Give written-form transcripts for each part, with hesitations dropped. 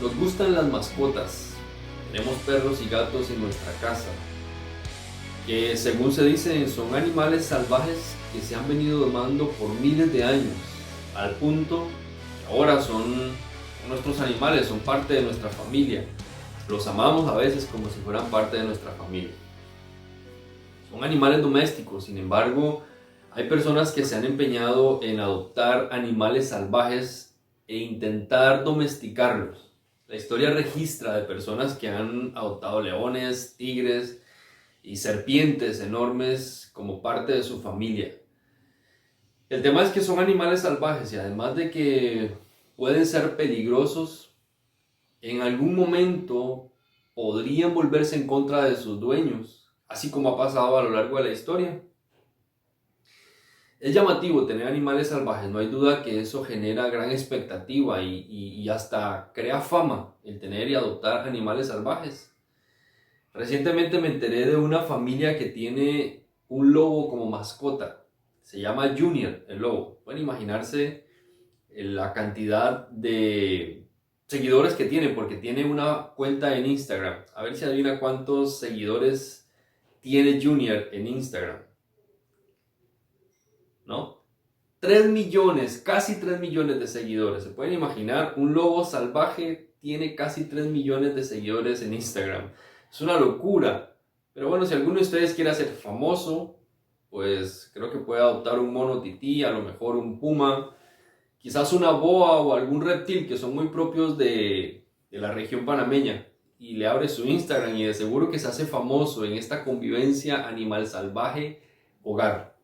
Nos gustan las mascotas. Tenemos perros y gatos en nuestra casa, que según se dice son animales salvajes que se han venido domando por miles de años, al punto que ahora son nuestros animales, son parte de nuestra familia. Los amamos a veces como si fueran parte de nuestra familia. Son animales domésticos, sin embargo, hay personas que se han empeñado en adoptar animales salvajes e intentar domesticarlos. La historia registra de personas que han adoptado leones, tigres y serpientes enormes como parte de su familia. El tema es que son animales salvajes y además de que pueden ser peligrosos, en algún momento podrían volverse en contra de sus dueños, así como ha pasado a lo largo de la historia. Es llamativo tener animales salvajes, no hay duda que eso genera gran expectativa y hasta crea fama el tener y adoptar animales salvajes. Recientemente me enteré de una familia que tiene un lobo como mascota. Se llama Junior, el lobo. Pueden imaginarse la cantidad de seguidores que tiene, porque tiene una cuenta en Instagram. A ver si adivina cuántos seguidores tiene Junior en Instagram. ¿No? 3 millones, casi 3 millones de seguidores. Se pueden imaginar, un lobo salvaje tiene casi 3 millones de seguidores en Instagram. Es una locura. Pero bueno, si alguno de ustedes quiere ser famoso, pues creo que puede adoptar un mono tití, a lo mejor un puma, quizás una boa o algún reptil que son muy propios de la región panameña. Y le abre su Instagram y de seguro que se hace famoso en esta convivencia animal salvaje hogar.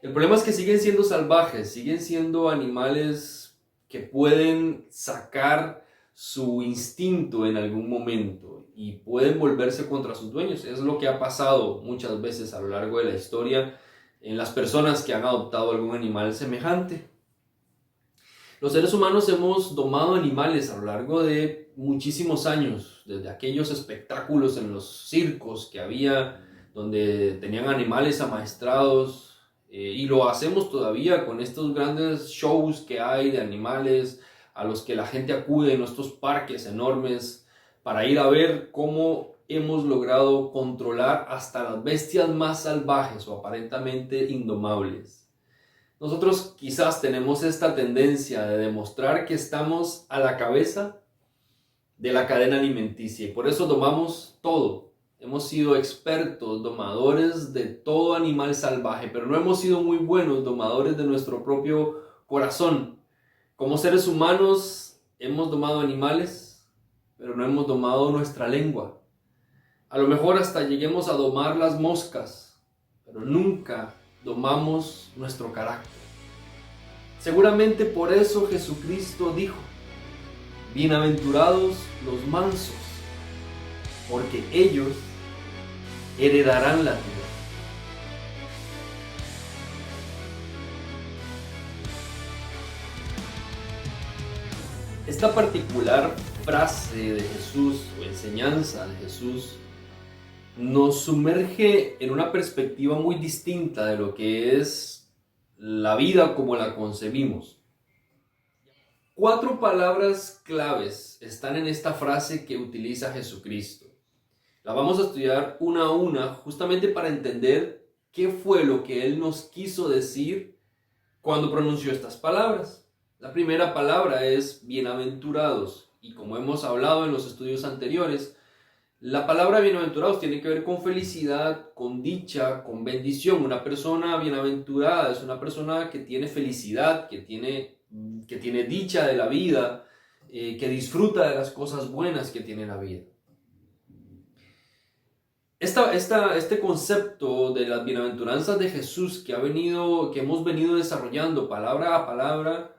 El problema es que siguen siendo salvajes, siguen siendo animales que pueden sacar su instinto en algún momento y pueden volverse contra sus dueños. Es lo que ha pasado muchas veces a lo largo de la historia en las personas que han adoptado algún animal semejante. Los seres humanos hemos domado animales a lo largo de muchísimos años, desde aquellos espectáculos en los circos que había, donde tenían animales amaestrados. Y lo hacemos todavía con estos grandes shows que hay de animales a los que la gente acude en estos parques enormes para ir a ver cómo hemos logrado controlar hasta las bestias más salvajes o aparentemente indomables. Nosotros quizás tenemos esta tendencia de demostrar que estamos a la cabeza de la cadena alimenticia y por eso domamos todo. Hemos sido expertos domadores de todo animal salvaje, pero no hemos sido muy buenos domadores de nuestro propio corazón. Como seres humanos hemos domado animales, pero no hemos domado nuestra lengua. A lo mejor hasta lleguemos a domar las moscas, pero nunca domamos nuestro carácter. Seguramente por eso Jesucristo dijo: bienaventurados los mansos, porque ellos heredarán la tierra. Esta particular frase de Jesús o enseñanza de Jesús nos sumerge en una perspectiva muy distinta de lo que es la vida como la concebimos. 4 palabras claves están en esta frase que utiliza Jesucristo. La vamos a estudiar una a una justamente para entender qué fue lo que Él nos quiso decir cuando pronunció estas palabras. La primera palabra es bienaventurados y como hemos hablado en los estudios anteriores, la palabra bienaventurados tiene que ver con felicidad, con dicha, con bendición. Una persona bienaventurada es una persona que tiene felicidad, que tiene dicha de la vida, que disfruta de las cosas buenas que tiene la vida. Este concepto de las bienaventuranzas de Jesús que hemos venido desarrollando palabra a palabra,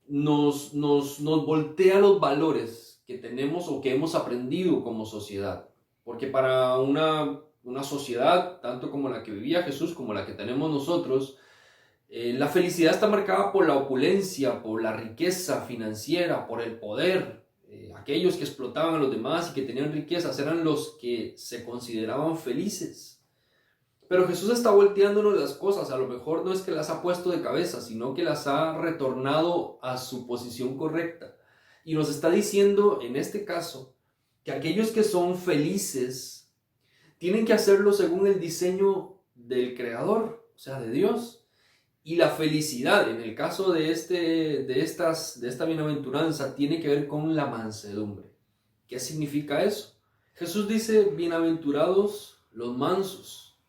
nos voltea los valores que tenemos o que hemos aprendido como sociedad. Porque para una sociedad, tanto como la que vivía Jesús como la que tenemos nosotros, la felicidad está marcada por la opulencia, por la riqueza financiera, por el poder. Aquellos que explotaban a los demás y que tenían riquezas eran los que se consideraban felices. Pero Jesús está volteándonos las cosas. A lo mejor no es que las ha puesto de cabeza, sino que las ha retornado a su posición correcta. Y nos está diciendo en este caso que aquellos que son felices tienen que hacerlo según el diseño del Creador, o sea, de Dios. Y la felicidad, en el caso de esta bienaventuranza, tiene que ver con la mansedumbre. ¿Qué significa eso? Jesús dice, bienaventurados los mansos.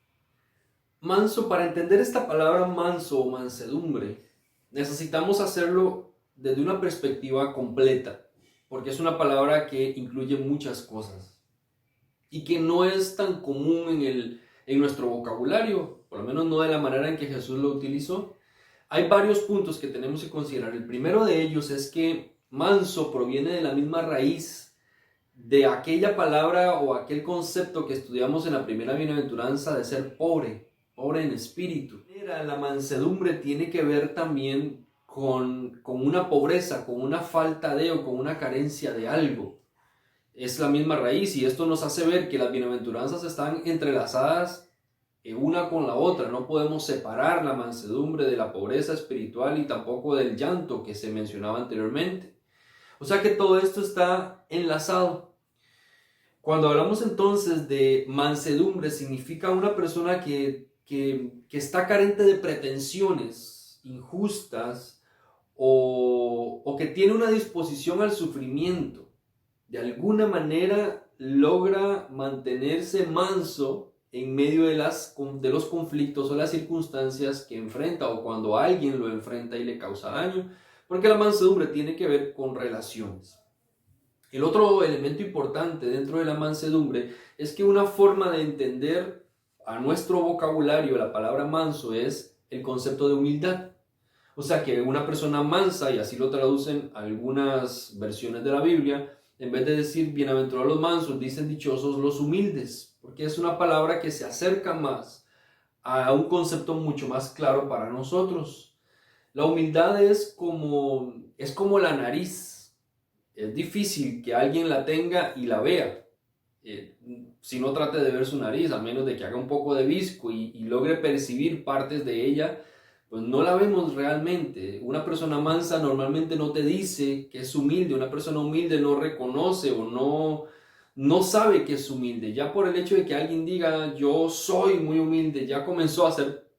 Manso, para entender esta palabra manso o mansedumbre, necesitamos hacerlo desde una perspectiva completa, porque es una palabra que incluye muchas cosas y que no es tan común en nuestro vocabulario, por lo menos no de la manera en que Jesús lo utilizó. Hay varios puntos que tenemos que considerar. El primero de ellos es que manso proviene de la misma raíz de aquella palabra o aquel concepto que estudiamos en la primera bienaventuranza de ser pobre, pobre en espíritu. La mansedumbre tiene que ver también con una pobreza, con una falta de o con una carencia de algo. Es la misma raíz y esto nos hace ver que las bienaventuranzas están entrelazadas una con la otra. No podemos separar la mansedumbre de la pobreza espiritual y tampoco del llanto que se mencionaba anteriormente. O sea que todo esto está enlazado. Cuando hablamos entonces de mansedumbre, significa una persona que está carente de pretensiones injustas o que tiene una disposición al sufrimiento. De alguna manera logra mantenerse manso en medio de los conflictos o las circunstancias que enfrenta o cuando alguien lo enfrenta y le causa daño, porque la mansedumbre tiene que ver con relaciones. El otro elemento importante dentro de la mansedumbre es que una forma de entender a nuestro vocabulario la palabra manso es el concepto de humildad. O sea que una persona mansa, y así lo traducen algunas versiones de la Biblia, en vez de decir bienaventurados los mansos, dicen dichosos los humildes, porque es una palabra que se acerca más a un concepto mucho más claro para nosotros. La humildad es como la nariz. Es difícil que alguien la tenga y la vea. Si no trate de ver su nariz, a menos de que haga un poco de visco y logre percibir partes de ella, pues no la vemos realmente. Una persona mansa normalmente no te dice que es humilde. Una persona humilde no reconoce o no sabe que es humilde. Ya por el hecho de que alguien diga yo soy muy humilde, ya comenzó a ser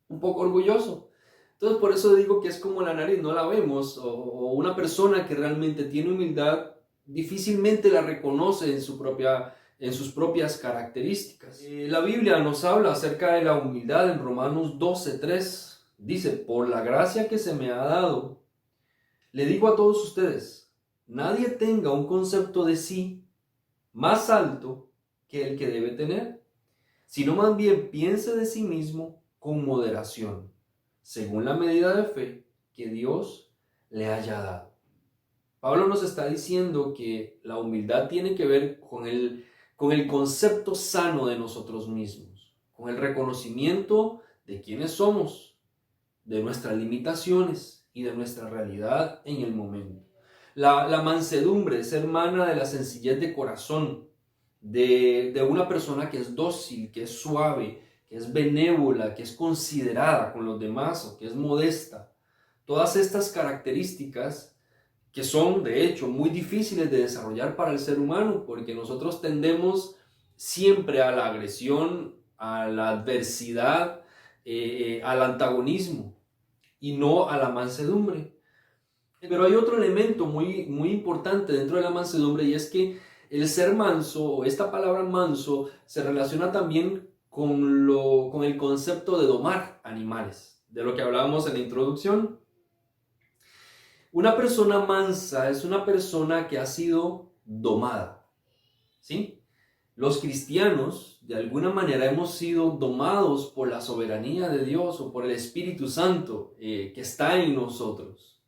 un poco orgulloso. Entonces por eso digo que es como la nariz, no la vemos. O una persona que realmente tiene humildad difícilmente la reconoce en sus propias características. La Biblia nos habla acerca de la humildad en Romanos 12:3. Dice, por la gracia que se me ha dado, le digo a todos ustedes, nadie tenga un concepto de sí más alto que el que debe tener, sino más bien piense de sí mismo con moderación, según la medida de fe que Dios le haya dado. Pablo nos está diciendo que la humildad tiene que ver con el concepto sano de nosotros mismos, con el reconocimiento de quiénes somos, de nuestras limitaciones y de nuestra realidad en el momento. La mansedumbre es hermana de la sencillez de corazón, de una persona que es dócil, que es suave, que es benévola, que es considerada con los demás o que es modesta. Todas estas características que son de hecho muy difíciles de desarrollar para el ser humano, porque nosotros tendemos siempre a la agresión, a la adversidad, al antagonismo y no a la mansedumbre. Pero hay otro elemento muy, muy importante dentro de la mansedumbre y es que el ser manso, o esta palabra manso, se relaciona también con el concepto de domar animales, de lo que hablábamos en la introducción. Una persona mansa es una persona que ha sido domada, ¿sí? Los cristianos, de alguna manera, hemos sido domados por la soberanía de Dios o por el Espíritu Santo que está en nosotros.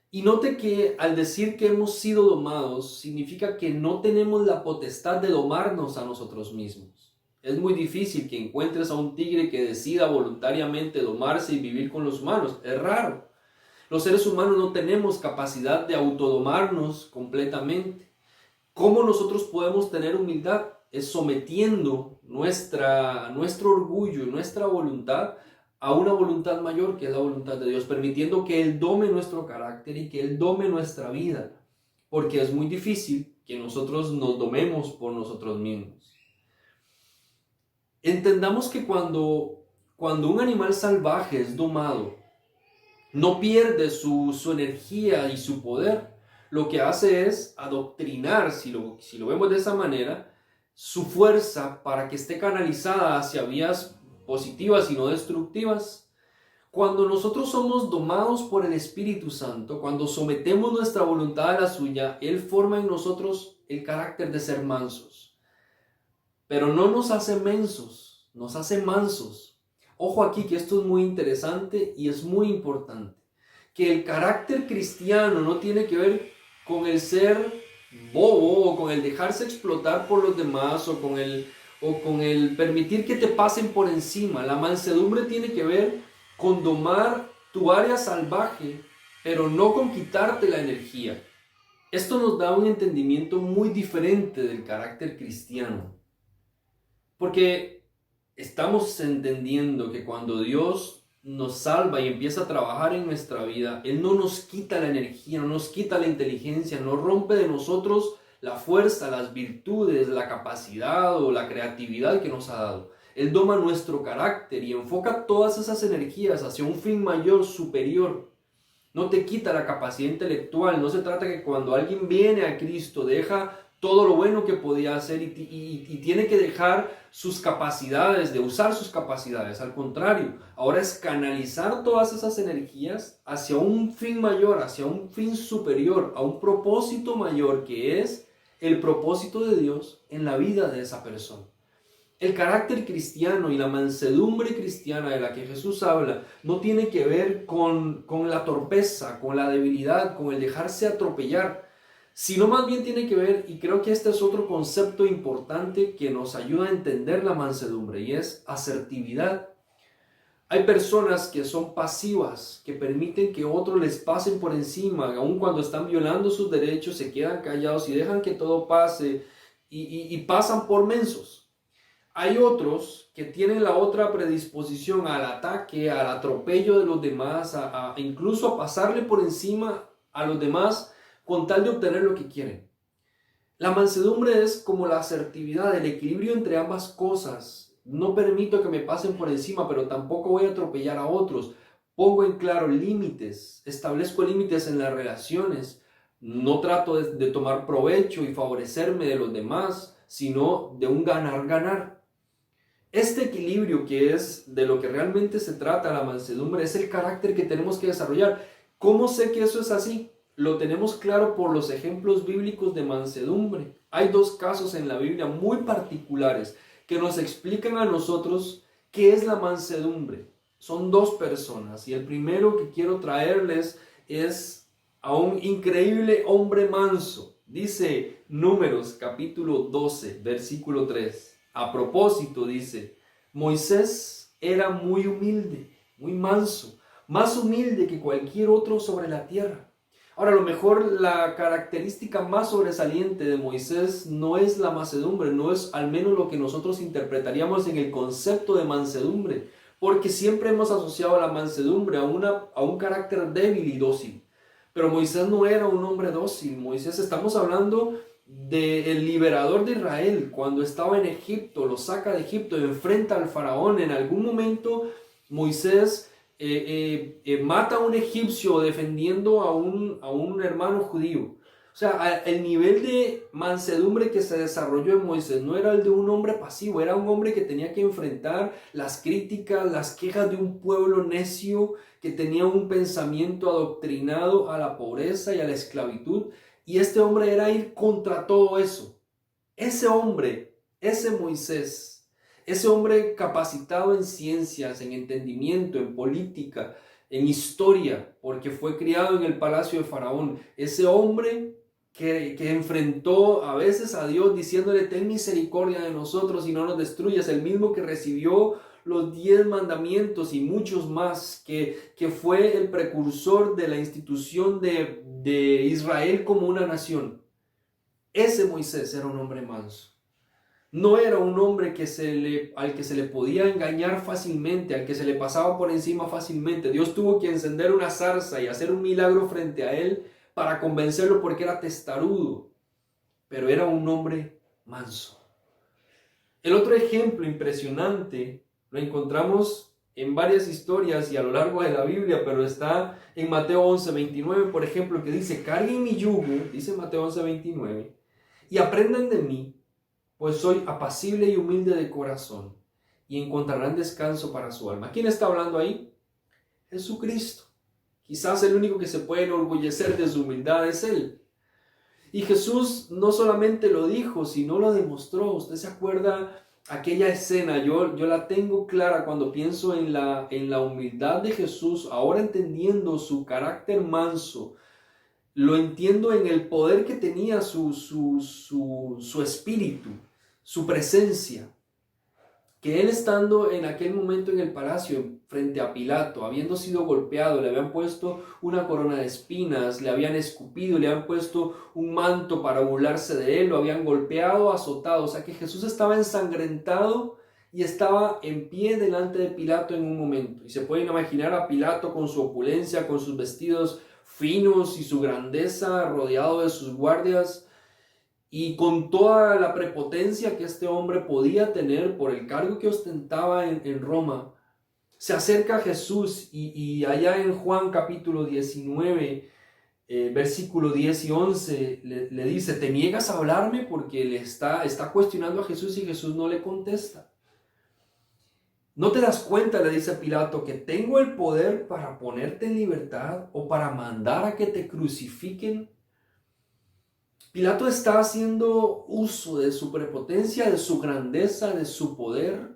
Y note que al decir que hemos sido domados, significa que no tenemos la potestad de domarnos a nosotros mismos. Es muy difícil que encuentres a un tigre que decida voluntariamente domarse y vivir con los humanos. Es raro. Los seres humanos no tenemos capacidad de autodomarnos completamente. ¿Cómo nosotros podemos tener humildad? Es sometiendo nuestro orgullo y nuestra voluntad a una voluntad mayor que es la voluntad de Dios, permitiendo que Él dome nuestro carácter y que Él dome nuestra vida, porque es muy difícil que nosotros nos domemos por nosotros mismos. Entendamos que cuando un animal salvaje es domado, no pierde su energía y su poder. Lo que hace es adoctrinar, si lo vemos de esa manera, su fuerza para que esté canalizada hacia vías positivas y no destructivas. Cuando nosotros somos domados por el Espíritu Santo, cuando sometemos nuestra voluntad a la suya, Él forma en nosotros el carácter de ser mansos. Pero no nos hace mensos, nos hace mansos. Ojo aquí que esto es muy interesante y es muy importante. Que el carácter cristiano no tiene que ver con el ser bobo o con el dejarse explotar por los demás o con el permitir que te pasen por encima. La mansedumbre tiene que ver con domar tu área salvaje, pero no con quitarte la energía. Esto nos da un entendimiento muy diferente del carácter cristiano. Porque estamos entendiendo que cuando Dios nos salva y empieza a trabajar en nuestra vida, Él no nos quita la energía, no nos quita la inteligencia, no rompe de nosotros la fuerza, las virtudes, la capacidad o la creatividad que nos ha dado. Él doma nuestro carácter y enfoca todas esas energías hacia un fin mayor, superior. No te quita la capacidad intelectual. No se trata que cuando alguien viene a Cristo deja todo lo bueno que podía hacer y tiene que dejar sus capacidades, de usar sus capacidades. Al contrario, ahora es canalizar todas esas energías hacia un fin mayor, hacia un fin superior, a un propósito mayor que es el propósito de Dios en la vida de esa persona. El carácter cristiano y la mansedumbre cristiana de la que Jesús habla no tiene que ver con la torpeza, con la debilidad, con el dejarse atropellar, sino más bien tiene que ver, y creo que este es otro concepto importante que nos ayuda a entender la mansedumbre, y es asertividad. Hay personas que son pasivas, que permiten que otros les pasen por encima, aun cuando están violando sus derechos, se quedan callados y dejan que todo pase y pasan por mensos. Hay otros que tienen la otra predisposición al ataque, al atropello de los demás, incluso a pasarle por encima a los demás con tal de obtener lo que quieren. La mansedumbre es como la asertividad, el equilibrio entre ambas cosas. No permito que me pasen por encima, pero tampoco voy a atropellar a otros. Pongo en claro límites, establezco límites en las relaciones. No trato de tomar provecho y favorecerme de los demás, sino de un ganar-ganar. Este equilibrio, que es de lo que realmente se trata la mansedumbre, es el carácter que tenemos que desarrollar. ¿Cómo sé que eso es así? Lo tenemos claro por los ejemplos bíblicos de mansedumbre. Hay dos casos en la Biblia muy particulares que nos explican a nosotros qué es la mansedumbre. Son dos personas y el primero que quiero traerles es a un increíble hombre manso. Dice Números capítulo 12, versículo 3. A propósito, dice, Moisés era muy humilde, muy manso, más humilde que cualquier otro sobre la tierra. Ahora, a lo mejor la característica más sobresaliente de Moisés no es la mansedumbre, no es al menos lo que nosotros interpretaríamos en el concepto de mansedumbre, porque siempre hemos asociado la mansedumbre a un carácter débil y dócil. Pero Moisés no era un hombre dócil. Moisés, estamos hablando del liberador de Israel, cuando estaba en Egipto, lo saca de Egipto, enfrenta al faraón. En algún momento Moisés mata a un egipcio defendiendo a un hermano judío. O sea, el nivel de mansedumbre que se desarrolló en Moisés no era el de un hombre pasivo, era un hombre que tenía que enfrentar las críticas, las quejas de un pueblo necio que tenía un pensamiento adoctrinado a la pobreza y a la esclavitud. Y este hombre era ir contra todo eso. Ese hombre, ese Moisés, ese hombre capacitado en ciencias, en entendimiento, en política, en historia, porque fue criado en el palacio de Faraón. Ese hombre que enfrentó a veces a Dios diciéndole: ten misericordia de nosotros y no nos destruyas. El mismo que recibió los 10 mandamientos y muchos más, que fue el precursor de la institución de Israel como una nación. Ese Moisés era un hombre manso. No era un hombre al que se le podía engañar fácilmente, al que se le pasaba por encima fácilmente. Dios tuvo que encender una zarza y hacer un milagro frente a él para convencerlo porque era testarudo, pero era un hombre manso. El otro ejemplo impresionante lo encontramos en varias historias y a lo largo de la Biblia, pero está en Mateo 11:29, por ejemplo, que dice: carguen mi yugo, dice Mateo 11:29, y aprendan de mí, pues soy apacible y humilde de corazón, y encontrarán descanso para su alma. ¿Quién está hablando ahí? Jesucristo. Quizás el único que se puede enorgullecer de su humildad es Él. Y Jesús no solamente lo dijo, sino lo demostró. ¿Usted se acuerda aquella escena? Yo la tengo clara cuando pienso en la humildad de Jesús, ahora entendiendo su carácter manso. Lo entiendo en el poder que tenía su espíritu, su presencia. Que él, estando en aquel momento en el palacio frente a Pilato, habiendo sido golpeado, le habían puesto una corona de espinas, le habían escupido, le habían puesto un manto para burlarse de él, lo habían golpeado, azotado. O sea que Jesús estaba ensangrentado y estaba en pie delante de Pilato en un momento. Y se pueden imaginar a Pilato con su opulencia, con sus vestidos finos y su grandeza, rodeado de sus guardias, y con toda la prepotencia que este hombre podía tener por el cargo que ostentaba en Roma. Se acerca a Jesús y allá en Juan capítulo 19, versículo 10 y 11, le dice: ¿te niegas a hablarme? Porque le está cuestionando a Jesús y Jesús no le contesta. ¿No te das cuenta, le dice Pilato, que tengo el poder para ponerte en libertad o para mandar a que te crucifiquen? Pilato está haciendo uso de su prepotencia, de su grandeza, de su poder.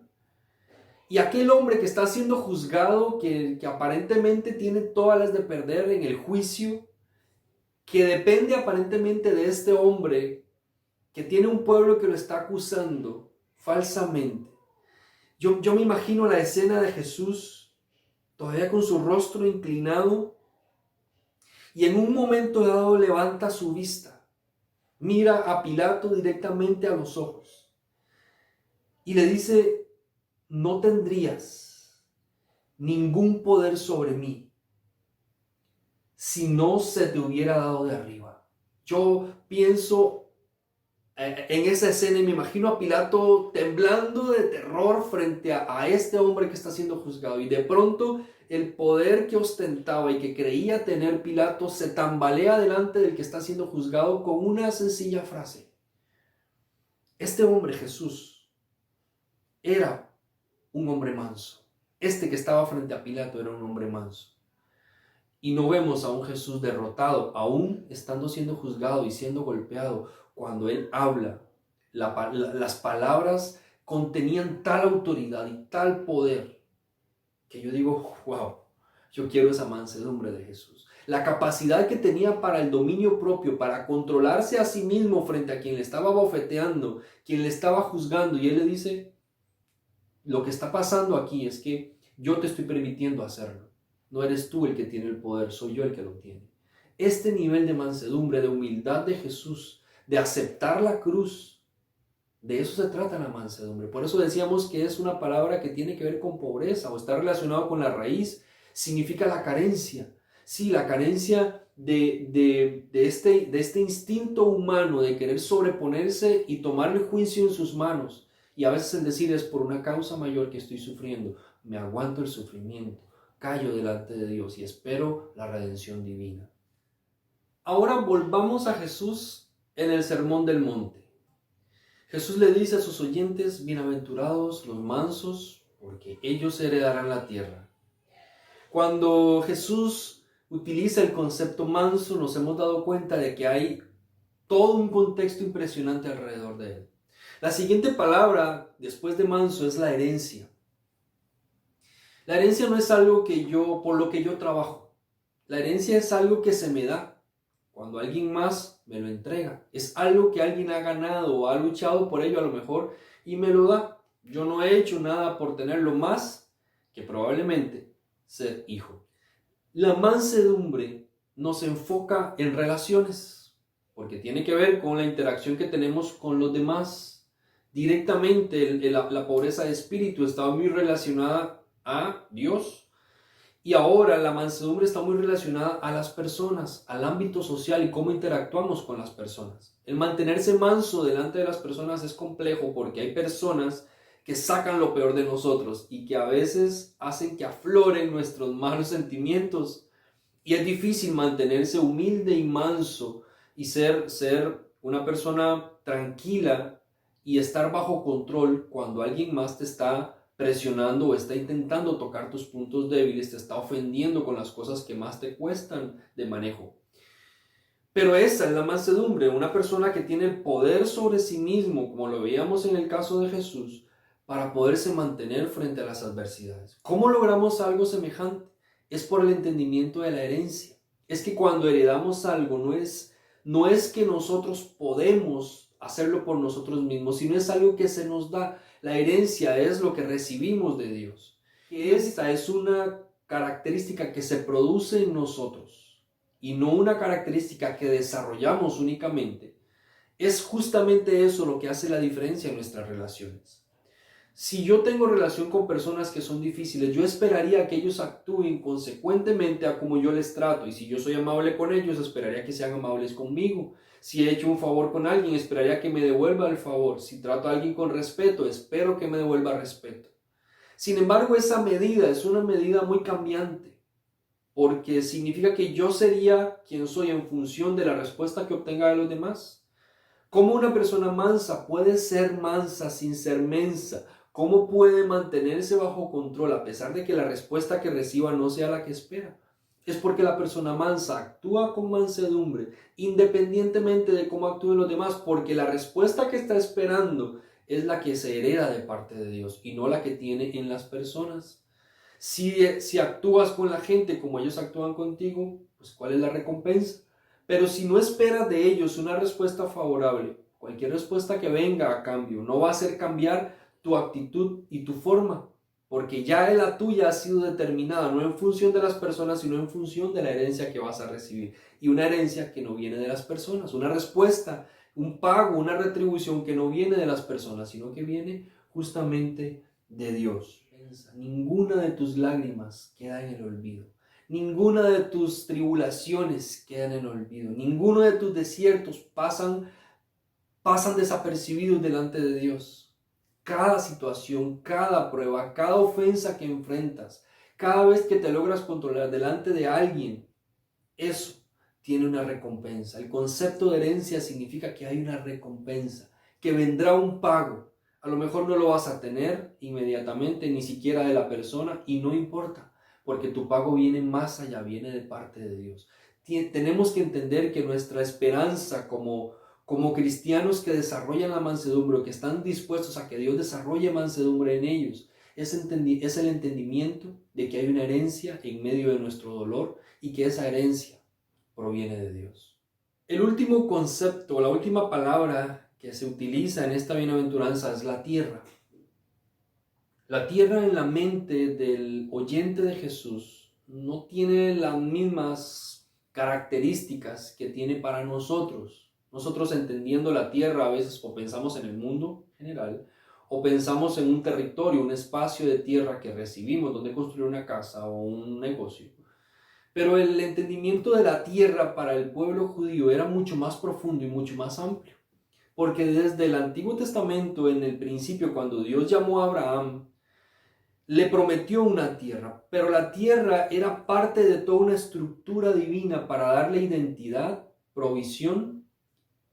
Y aquel hombre que está siendo juzgado, que aparentemente tiene todas las de perder en el juicio, que depende aparentemente de este hombre, que tiene un pueblo que lo está acusando falsamente. Yo me imagino la escena de Jesús, todavía con su rostro inclinado, y en un momento dado levanta su vista. Mira a Pilato directamente a los ojos y le dice: no tendrías ningún poder sobre mí si no se te hubiera dado de arriba. Yo pienso en esa escena y me imagino a Pilato temblando de terror frente a este hombre que está siendo juzgado, y de pronto el poder que ostentaba y que creía tener Pilato se tambalea delante del que está siendo juzgado con una sencilla frase. Este hombre, Jesús, era un hombre manso. Este que estaba frente a Pilato era un hombre manso. Y no vemos a un Jesús derrotado, aún estando siendo juzgado y siendo golpeado. Cuando él habla, las palabras contenían tal autoridad y tal poder que yo digo: wow, yo quiero esa mansedumbre de Jesús. La capacidad que tenía para el dominio propio, para controlarse a sí mismo frente a quien le estaba bofeteando, quien le estaba juzgando. Y él le dice: lo que está pasando aquí es que yo te estoy permitiendo hacerlo. No eres tú el que tiene el poder, soy yo el que lo tiene. Este nivel de mansedumbre, de humildad de Jesús, de aceptar la cruz, de eso se trata la mansedumbre. Por eso decíamos que es una palabra que tiene que ver con pobreza o está relacionado con la raíz. Significa la carencia. Sí, la carencia de este instinto humano de querer sobreponerse y tomar el juicio en sus manos. Y a veces el decir: es por una causa mayor que estoy sufriendo. Me aguanto el sufrimiento, callo delante de Dios y espero la redención divina. Ahora volvamos a Jesús en el Sermón del Monte. Jesús le dice a sus oyentes: bienaventurados los mansos, porque ellos heredarán la tierra. Cuando Jesús utiliza el concepto manso, nos hemos dado cuenta de que hay todo un contexto impresionante alrededor de él. La siguiente palabra después de manso es la herencia. La herencia no es algo por lo que yo trabajo. La herencia es algo que se me da cuando alguien más me lo entrega. Es algo que alguien ha ganado o ha luchado por ello a lo mejor y me lo da. Yo no he hecho nada por tenerlo más que probablemente ser hijo. La mansedumbre nos enfoca en relaciones, porque tiene que ver con la interacción que tenemos con los demás. Directamente la pobreza de espíritu estaba muy relacionada a Dios. Y ahora la mansedumbre está muy relacionada a las personas, al ámbito social y cómo interactuamos con las personas. El mantenerse manso delante de las personas es complejo porque hay personas que sacan lo peor de nosotros y que a veces hacen que afloren nuestros malos sentimientos. Y es difícil mantenerse humilde y manso y ser una persona tranquila y estar bajo control cuando alguien más te está presionando o está intentando tocar tus puntos débiles, te está ofendiendo con las cosas que más te cuestan de manejo. Pero esa es la mansedumbre, una persona que tiene el poder sobre sí mismo, como lo veíamos en el caso de Jesús, para poderse mantener frente a las adversidades. ¿Cómo logramos algo semejante? Es por el entendimiento de la herencia. Es que cuando heredamos algo no es que nosotros podemos hacerlo por nosotros mismos, sino es algo que se nos da. La herencia es lo que recibimos de Dios. Y esta es una característica que se produce en nosotros y no una característica que desarrollamos únicamente. Es justamente eso lo que hace la diferencia en nuestras relaciones. Si yo tengo relación con personas que son difíciles, yo esperaría que ellos actúen consecuentemente a como yo les trato. Y si yo soy amable con ellos, esperaría que sean amables conmigo. Si he hecho un favor con alguien, esperaría que me devuelva el favor. Si trato a alguien con respeto, espero que me devuelva respeto. Sin embargo, esa medida es una medida muy cambiante, porque significa que yo sería quien soy en función de la respuesta que obtenga de los demás. ¿Cómo una persona mansa puede ser mansa sin ser mensa? ¿Cómo puede mantenerse bajo control a pesar de que la respuesta que reciba no sea la que espera? Es porque la persona mansa actúa con mansedumbre, independientemente de cómo actúen los demás, porque la respuesta que está esperando es la que se hereda de parte de Dios y no la que tiene en las personas. Si actúas con la gente como ellos actúan contigo, pues ¿cuál es la recompensa? Pero si no esperas de ellos una respuesta favorable, cualquier respuesta que venga a cambio no va a hacer cambiar tu actitud y tu forma, porque ya la tuya ha sido determinada, no en función de las personas, sino en función de la herencia que vas a recibir. Y una herencia que no viene de las personas, una respuesta, un pago, una retribución que no viene de las personas, sino que viene justamente de Dios. Ninguna de tus lágrimas queda en el olvido. Ninguna de tus tribulaciones queda en el olvido. Ninguno de tus desiertos pasan desapercibidos delante de Dios. Cada situación, cada prueba, cada ofensa que enfrentas, cada vez que te logras controlar delante de alguien, eso tiene una recompensa. El concepto de herencia significa que hay una recompensa, que vendrá un pago. A lo mejor no lo vas a tener inmediatamente, ni siquiera de la persona, y no importa, porque tu pago viene más allá, viene de parte de Dios. Tenemos que entender que nuestra esperanza como cristianos que desarrollan la mansedumbre, que están dispuestos a que Dios desarrolle mansedumbre en ellos, es el entendimiento de que hay una herencia en medio de nuestro dolor y que esa herencia proviene de Dios. El último concepto, la última palabra que se utiliza en esta bienaventuranza es la tierra. La tierra en la mente del oyente de Jesús no tiene las mismas características que tiene para nosotros. Nosotros entendiendo la tierra a veces o pensamos en el mundo general o pensamos en un territorio, un espacio de tierra que recibimos donde construir una casa o un negocio. Pero el entendimiento de la tierra para el pueblo judío era mucho más profundo y mucho más amplio. Porque desde el Antiguo Testamento, en el principio, cuando Dios llamó a Abraham, le prometió una tierra, pero la tierra era parte de toda una estructura divina para darle identidad, provisión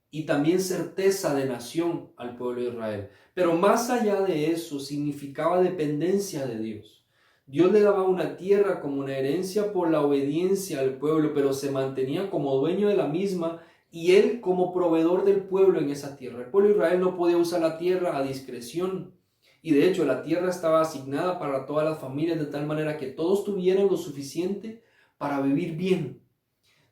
y también certeza de nación al pueblo de Israel. Pero más allá de eso, significaba dependencia de Dios. Dios le daba una tierra como una herencia por la obediencia al pueblo, pero se mantenía como dueño de la misma y él como proveedor del pueblo en esa tierra. El pueblo de Israel no podía usar la tierra a discreción. Y de hecho la tierra estaba asignada para todas las familias de tal manera que todos tuvieran lo suficiente para vivir bien.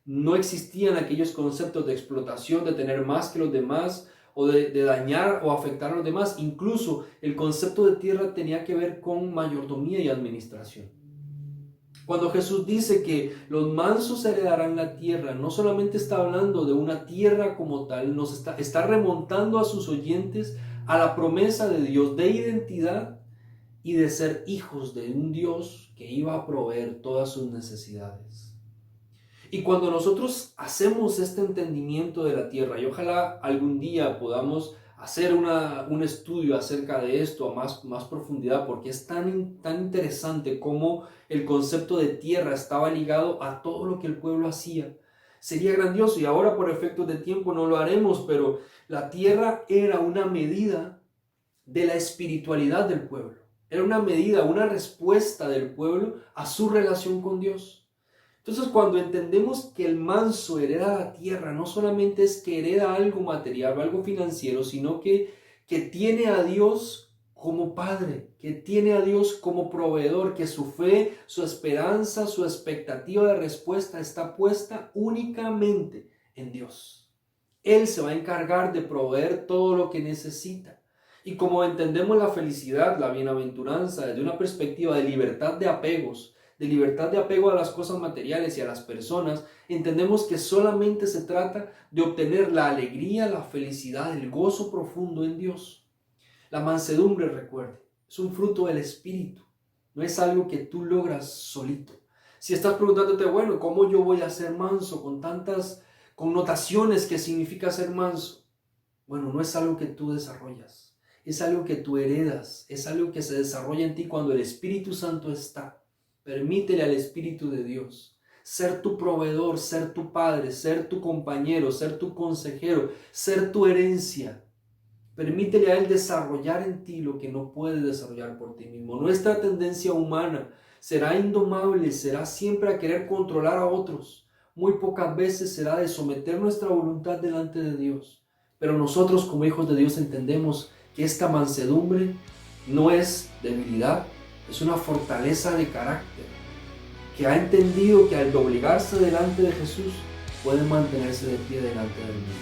No existían aquellos conceptos de explotación, de tener más que los demás o de dañar o afectar a los demás. Incluso el concepto de tierra tenía que ver con mayordomía y administración. Cuando Jesús dice que los mansos heredarán la tierra, no solamente está hablando de una tierra como tal, está remontando a sus oyentes a la promesa de Dios de identidad y de ser hijos de un Dios que iba a proveer todas sus necesidades. Y cuando nosotros hacemos este entendimiento de la tierra, y ojalá algún día podamos hacer un estudio acerca de esto a más profundidad, porque es tan interesante cómo el concepto de tierra estaba ligado a todo lo que el pueblo hacía. Sería grandioso, y ahora por efectos de tiempo no lo haremos, pero la tierra era una medida de la espiritualidad del pueblo. Era una medida, una respuesta del pueblo a su relación con Dios. Entonces, cuando entendemos que el manso hereda la tierra, no solamente es que hereda algo material o algo financiero, sino que tiene a Dios como Padre, que tiene a Dios como proveedor, que su fe, su esperanza, su expectativa de respuesta está puesta únicamente en Dios. Él se va a encargar de proveer todo lo que necesita. Y como entendemos la felicidad, la bienaventuranza desde una perspectiva de libertad de apegos, de libertad de apego a las cosas materiales y a las personas, entendemos que solamente se trata de obtener la alegría, la felicidad, el gozo profundo en Dios. La mansedumbre, recuerde, es un fruto del Espíritu, no es algo que tú logras solito. Si estás preguntándote, bueno, ¿cómo yo voy a ser manso con tantas connotaciones que significa ser manso? Bueno, no es algo que tú desarrollas, es algo que tú heredas, es algo que se desarrolla en ti cuando el Espíritu Santo está. Permítele al Espíritu de Dios ser tu proveedor, ser tu padre, ser tu compañero, ser tu consejero, ser tu herencia. Permítele a Él desarrollar en ti lo que no puedes desarrollar por ti mismo. Nuestra tendencia humana será indomable, será siempre a querer controlar a otros. Muy pocas veces será de someter nuestra voluntad delante de Dios. Pero nosotros como hijos de Dios entendemos que esta mansedumbre no es debilidad, es una fortaleza de carácter, que ha entendido que al doblegarse delante de Jesús puede mantenerse de pie delante del mundo.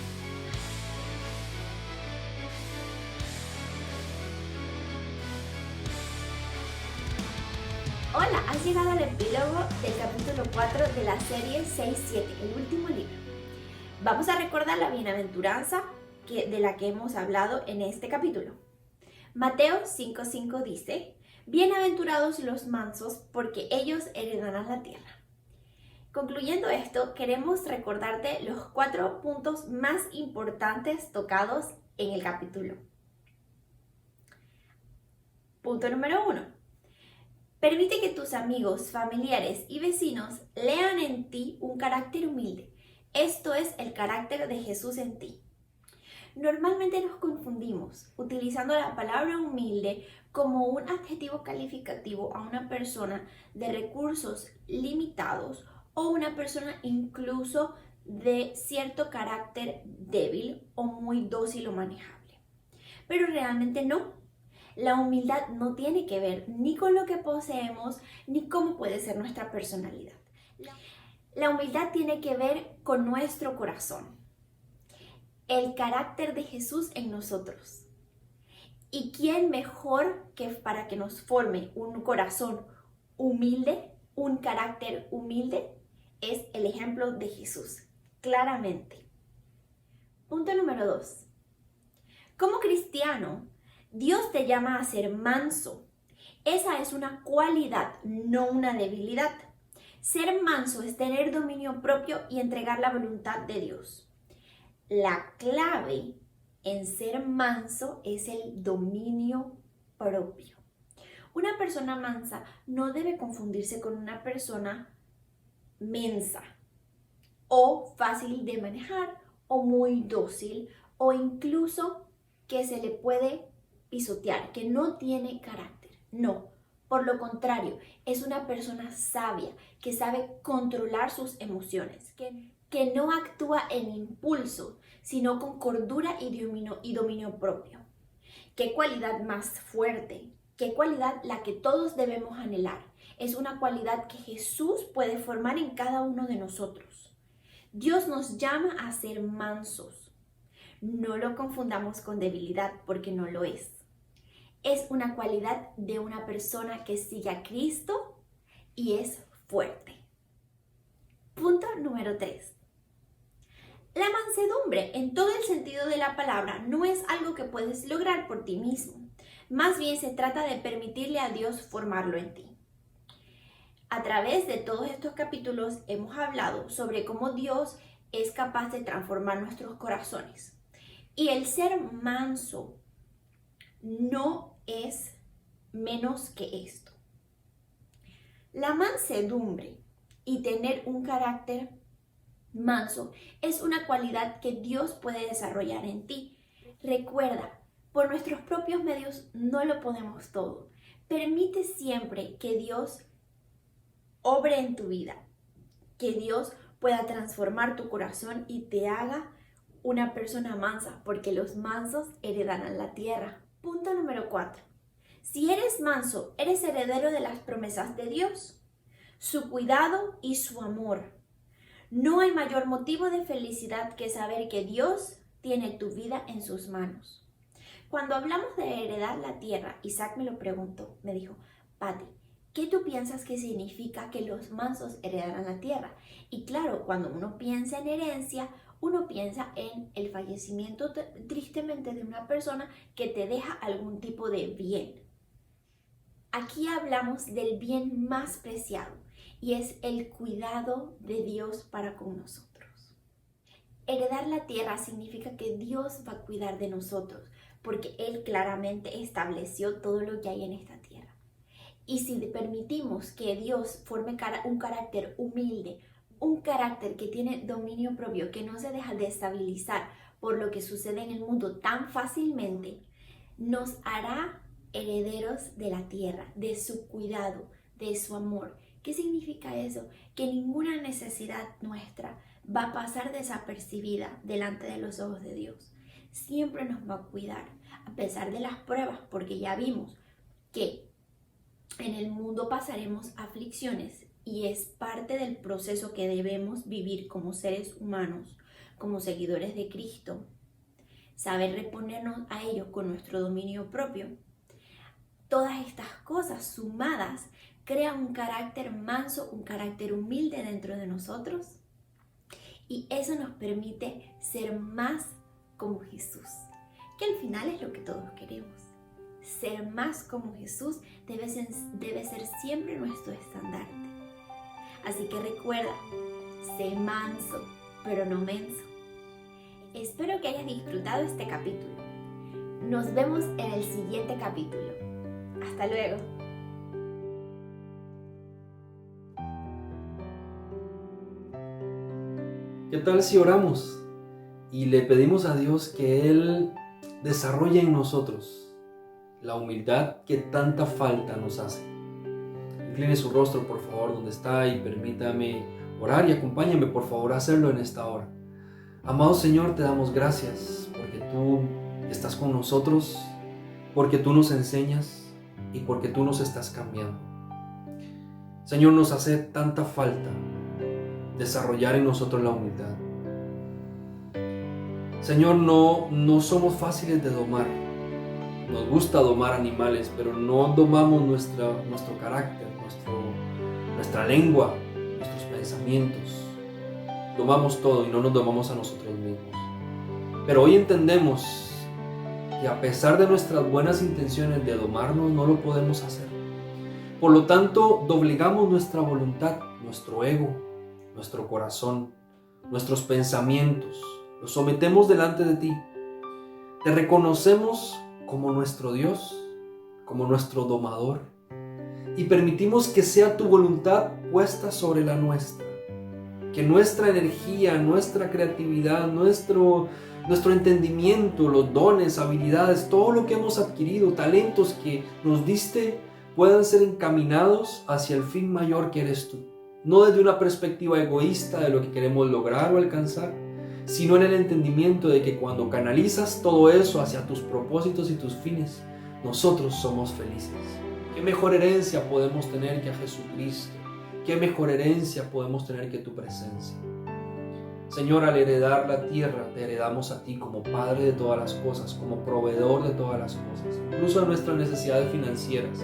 Hola, has llegado al epílogo del capítulo 4 de la serie 6-7, el último libro. Vamos a recordar la bienaventuranza de la que hemos hablado en este capítulo. Mateo 5:5 dice: bienaventurados los mansos, porque ellos heredarán la tierra. Concluyendo esto, queremos recordarte los 4 puntos más importantes tocados en el capítulo. Punto número 1. Permite que tus amigos, familiares y vecinos lean en ti un carácter humilde. Esto es el carácter de Jesús en ti. Normalmente nos confundimos utilizando la palabra humilde como un adjetivo calificativo a una persona de recursos limitados o una persona incluso de cierto carácter débil o muy dócil o manejable. Pero realmente no. La humildad no tiene que ver ni con lo que poseemos ni cómo puede ser nuestra personalidad. La humildad tiene que ver con nuestro corazón, el carácter de Jesús en nosotros. ¿Y quién mejor que para que nos forme un corazón humilde, un carácter humilde? Es el ejemplo de Jesús, claramente. Punto número 2. Como cristiano, Dios te llama a ser manso. Esa es una cualidad, no una debilidad. Ser manso es tener dominio propio y entregar la voluntad de Dios. La clave en ser manso es el dominio propio. Una persona mansa no debe confundirse con una persona mensa o fácil de manejar o muy dócil o incluso que se le puede pisotear, que no tiene carácter. No, por lo contrario, es una persona sabia que sabe controlar sus emociones, que no actúa en impulso, sino con cordura y dominio propio. ¿Qué cualidad más fuerte? ¿Qué cualidad la que todos debemos anhelar? Es una cualidad que Jesús puede formar en cada uno de nosotros. Dios nos llama a ser mansos. No lo confundamos con debilidad, porque no lo es. Es una cualidad de una persona que sigue a Cristo y es fuerte. Punto número 3. La mansedumbre, en todo el sentido de la palabra, no es algo que puedes lograr por ti mismo. Más bien se trata de permitirle a Dios formarlo en ti. A través de todos estos capítulos hemos hablado sobre cómo Dios es capaz de transformar nuestros corazones. Y el ser manso no es menos que esto. La mansedumbre y tener un carácter manso es una cualidad que Dios puede desarrollar en ti. Recuerda, por nuestros propios medios no lo podemos todo. Permite siempre que Dios obre en tu vida, que Dios pueda transformar tu corazón y te haga una persona mansa, porque los mansos heredarán la tierra. Punto número 4. Si eres manso, eres heredero de las promesas de Dios, su cuidado y su amor. No hay mayor motivo de felicidad que saber que Dios tiene tu vida en sus manos. Cuando hablamos de heredar la tierra, Isaac me lo preguntó, me dijo, Patti, ¿qué tú piensas que significa que los mansos heredarán la tierra? Y claro, cuando uno piensa en herencia, uno piensa en el fallecimiento tristemente de una persona que te deja algún tipo de bien. Aquí hablamos del bien más preciado y es el cuidado de Dios para con nosotros. Heredar la tierra significa que Dios va a cuidar de nosotros porque Él claramente estableció todo lo que hay en esta tierra. Y si permitimos que Dios forme un carácter humilde, un carácter que tiene dominio propio, que no se deja destabilizar por lo que sucede en el mundo tan fácilmente, nos hará herederos de la tierra, de su cuidado, de su amor. ¿Qué significa eso? Que ninguna necesidad nuestra va a pasar desapercibida delante de los ojos de Dios. Siempre nos va a cuidar, a pesar de las pruebas, porque ya vimos que en el mundo pasaremos aflicciones y es parte del proceso que debemos vivir como seres humanos, como seguidores de Cristo. Saber reponernos a ellos con nuestro dominio propio. Todas estas cosas sumadas crean un carácter manso, un carácter humilde dentro de nosotros y eso nos permite ser más como Jesús, que al final es lo que todos queremos. Ser más como Jesús debe ser siempre nuestro estandarte. Así que recuerda, sé manso, pero no menso. Espero que hayas disfrutado este capítulo. Nos vemos en el siguiente capítulo. Hasta luego. ¿Qué tal si oramos y le pedimos a Dios que Él desarrolle en nosotros la humildad que tanta falta nos hace? Incline su rostro, por favor, donde está y permítame orar y acompáñame, por favor, a hacerlo en esta hora. Amado Señor, te damos gracias porque tú estás con nosotros, porque tú nos enseñas y porque tú nos estás cambiando. Señor, nos hace tanta falta desarrollar en nosotros la humildad. Señor, no somos fáciles de domar. Nos gusta domar animales, pero no domamos nuestro carácter, nuestra lengua, nuestros pensamientos. Domamos todo y no nos domamos a nosotros mismos. Pero hoy entendemos que a pesar de nuestras buenas intenciones de domarnos, no lo podemos hacer. Por lo tanto, doblegamos nuestra voluntad, nuestro ego, nuestro corazón, nuestros pensamientos. Los sometemos delante de ti. Te reconocemos como nuestro Dios, como nuestro domador, y permitimos que sea tu voluntad puesta sobre la nuestra. Que nuestra energía, nuestra creatividad, nuestro entendimiento, los dones, habilidades, todo lo que hemos adquirido, talentos que nos diste, puedan ser encaminados hacia el fin mayor que eres tú. No desde una perspectiva egoísta de lo que queremos lograr o alcanzar, sino en el entendimiento de que cuando canalizas todo eso hacia tus propósitos y tus fines, nosotros somos felices. ¿Qué mejor herencia podemos tener que a Jesucristo? ¿Qué mejor herencia podemos tener que tu presencia? Señor, al heredar la tierra, te heredamos a ti como Padre de todas las cosas, como proveedor de todas las cosas, incluso de nuestras necesidades financieras,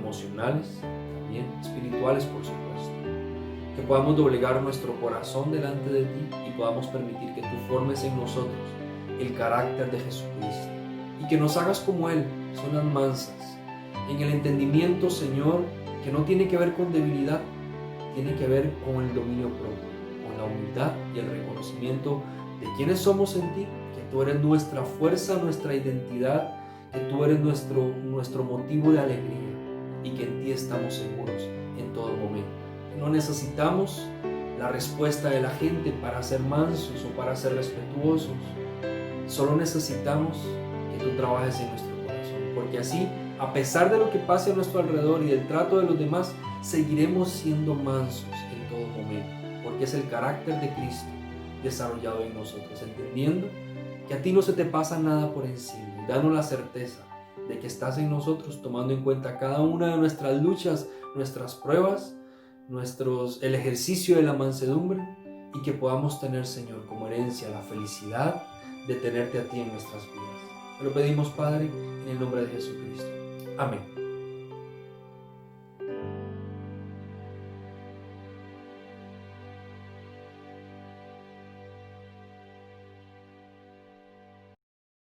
emocionales, también espirituales, por supuesto. que podamos doblegar nuestro corazón delante de ti y podamos permitir que tú formes en nosotros el carácter de Jesucristo y que nos hagas como Él, personas mansas, en el entendimiento, Señor, que no tiene que ver con debilidad, tiene que ver con el dominio propio, con la humildad y el reconocimiento de quiénes somos en ti, que tú eres nuestra fuerza, nuestra identidad, que tú eres nuestro motivo de alegría y que en ti estamos seguros en todo momento. No necesitamos la respuesta de la gente para ser mansos o para ser respetuosos. Solo necesitamos que tú trabajes en nuestro corazón, porque así, a pesar de lo que pase a nuestro alrededor y del trato de los demás, seguiremos siendo mansos en todo momento, porque es el carácter de Cristo desarrollado en nosotros, entendiendo que a ti no se te pasa nada por encima. Danos la certeza de que estás en nosotros, tomando en cuenta cada una de nuestras luchas, nuestras pruebas, el ejercicio de la mansedumbre, y que podamos tener, Señor, como herencia la felicidad de tenerte a ti en nuestras vidas. Te lo pedimos, Padre, en el nombre de Jesucristo. Amén.